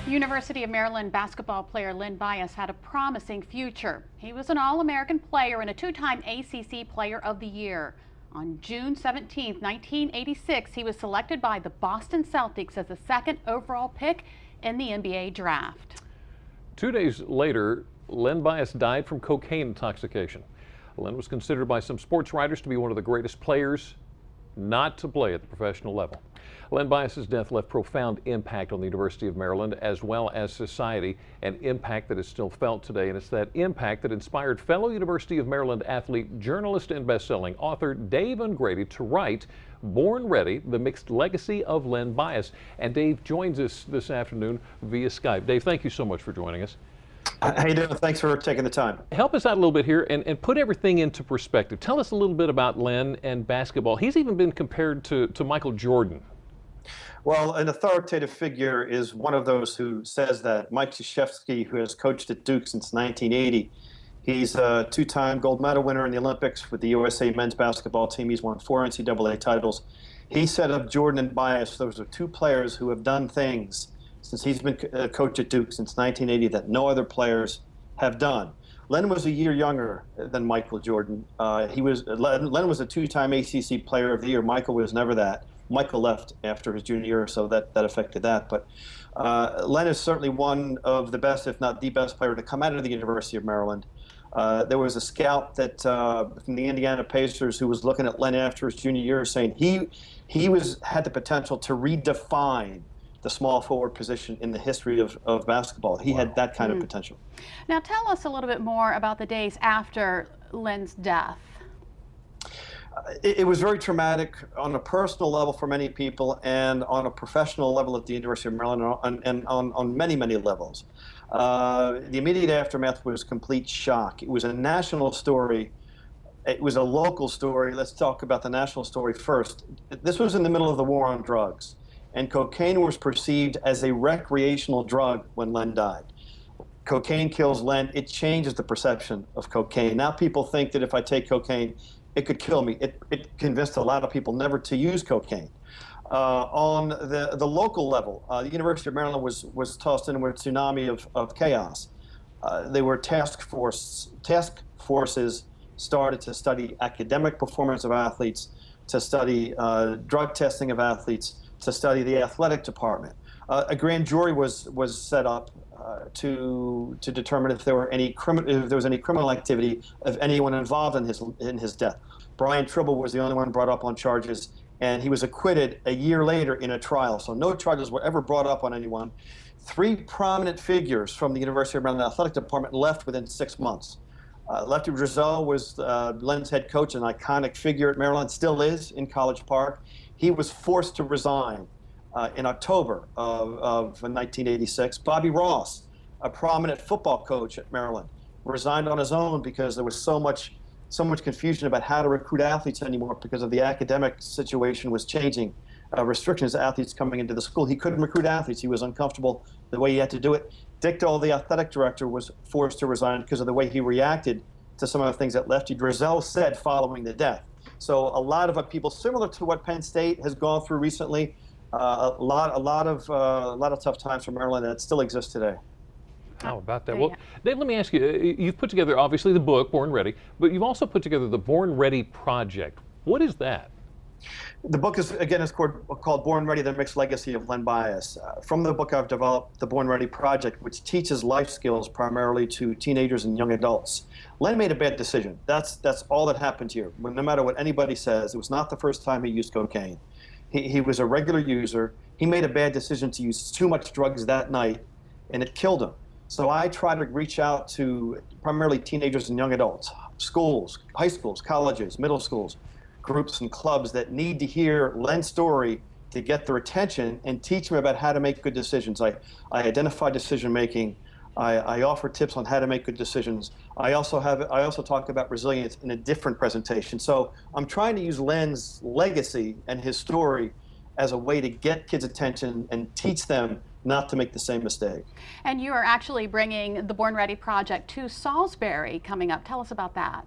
University of Maryland basketball player Len Bias had a promising future. He was an All-American player and a two-time ACC Player of the Year. On June 17, 1986, he was selected by the Boston Celtics as the second overall pick in the NBA draft. 2 days later, Len Bias died from cocaine intoxication. Len was considered by some sports writers to be one of the greatest players not to play at the professional level. Len Bias's death left profound impact on the University of Maryland as well as society, an impact that is still felt today, and it's that impact that inspired fellow University of Maryland athlete, journalist, and best-selling author Dave Ungrady to write Born Ready, the mixed legacy of Len Bias. And Dave joins us this afternoon via Skype. Dave, thank you so much for joining us. How you doing? Thanks for taking the time. Help us out a little bit here and put everything into perspective. Tell us a little bit about Len and basketball. He's even been compared to Michael Jordan. Well, an authoritative figure is one of those who says that. Mike Krzyzewski, who has coached at Duke since 1980. He's a two-time gold medal winner in the Olympics with the USA men's basketball team. He's won 4 NCAA titles. He said of Jordan and Bias, those are two players who have done things since he's been a coach at Duke since 1980 that no other players have done. Len was a year younger than Michael Jordan. Len was a two-time ACC Player of the Year. Michael was never that. Michael left after his junior year, so that affected that. But Len is certainly one of the best, if not the best player to come out of the University of Maryland. There was a scout that from the Indiana Pacers who was looking at Len after his junior year, saying he had the potential to redefine the small forward position in the history of basketball. He had that kind of potential. Now tell us a little bit more about the days after Len's death. It was very traumatic on a personal level for many people and on a professional level at the University of Maryland and on many, many levels. The immediate aftermath was complete shock. It was a national story. It was a local story. Let's talk about the national story first. This was in the middle of the war on drugs, and cocaine was perceived as a recreational drug when Len died. Cocaine kills Len. It changes the perception of cocaine. Now people think that if I take cocaine, it could kill me. It convinced a lot of people never to use cocaine. On the local level, the University of Maryland was tossed into a tsunami of chaos. They were task forces started to study academic performance of athletes, to study drug testing of athletes, to study the athletic department. A grand jury was set up to determine if there was any criminal activity of anyone involved in his death. Brian Tribble was the only one brought up on charges, and he was acquitted a year later in a trial. So no charges were ever brought up on anyone. 3 prominent figures from the University of Maryland athletic department left within 6 months. Lefty Driesell was Len's head coach, an iconic figure at Maryland, still is in College Park. He was forced to resign in October of 1986. Bobby Ross, a prominent football coach at Maryland, resigned on his own because there was so much confusion about how to recruit athletes anymore because of the academic situation was changing. Restrictions to athletes coming into the school. He couldn't recruit athletes. He was uncomfortable the way he had to do it. Dick Dole, the athletic director, was forced to resign because of the way he reacted to some of the things that Lefty Driesell said following the death. So a lot of people, similar to what Penn State has gone through recently, a lot of tough times for Maryland that still exist today. How about that? Well, Dave, let me ask you, you've put together, obviously, the book, Born Ready, but you've also put together the Born Ready Project. What is that? The book is called Born Ready, the Mixed Legacy of Len Bias. From the book, I've developed the Born Ready Project, which teaches life skills primarily to teenagers and young adults. Len made a bad decision. That's all that happened here. No matter what anybody says, it was not the first time he used cocaine. He was a regular user. He made a bad decision to use too much drugs that night, and it killed him. So I try to reach out to primarily teenagers and young adults, schools, high schools, colleges, middle schools, groups and clubs that need to hear Len's story to get their attention and teach them about how to make good decisions. I identify decision making. I offer tips on how to make good decisions. I also talk about resilience in a different presentation. So I'm trying to use Len's legacy and his story as a way to get kids' attention and teach them not to make the same mistake. And you are actually bringing the Born Ready project to Salisbury coming up. Tell us about that.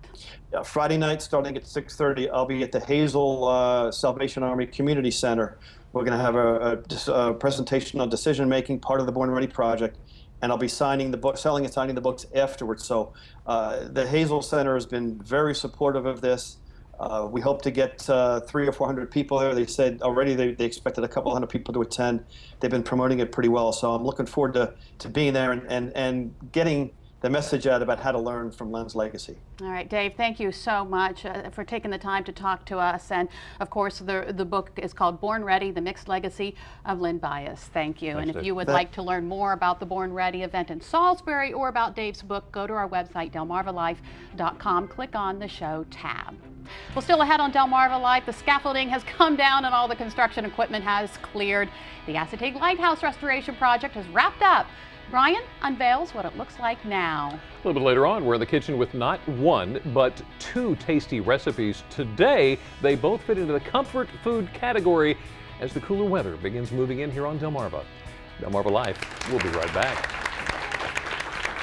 Yeah, Friday night, starting at 6:30, I'll be at the Hazel Salvation Army Community Center. We're going to have a presentation on decision making, part of the Born Ready project, and I'll be signing the book, selling and signing the books afterwards. So the Hazel Center has been very supportive of this. We hope to get 300 or 400 people there. They said already they expected a couple hundred people to attend. They've been promoting it pretty well. So I'm looking forward to being there and getting the message out about how to learn from Len's legacy. All right, Dave, thank you so much for taking the time to talk to us. And of course, the book is called Born Ready, The Mixed Legacy of Len Bias. Thank you. Thanks, and if Dave. you would like to learn more about the Born Ready event in Salisbury or about Dave's book, go to our website, delmarvalife.com. Click on the show tab. Well, still ahead on Delmarva Life, the scaffolding has come down and all the construction equipment has cleared. The Acetate Lighthouse restoration project has wrapped up. Brian unveils what it looks like now. A little bit later on, we're in the kitchen with not one, but two tasty recipes. Today, they both fit into the comfort food category as the cooler weather begins moving in here on Delmarva. Delmarva Life, we'll be right back.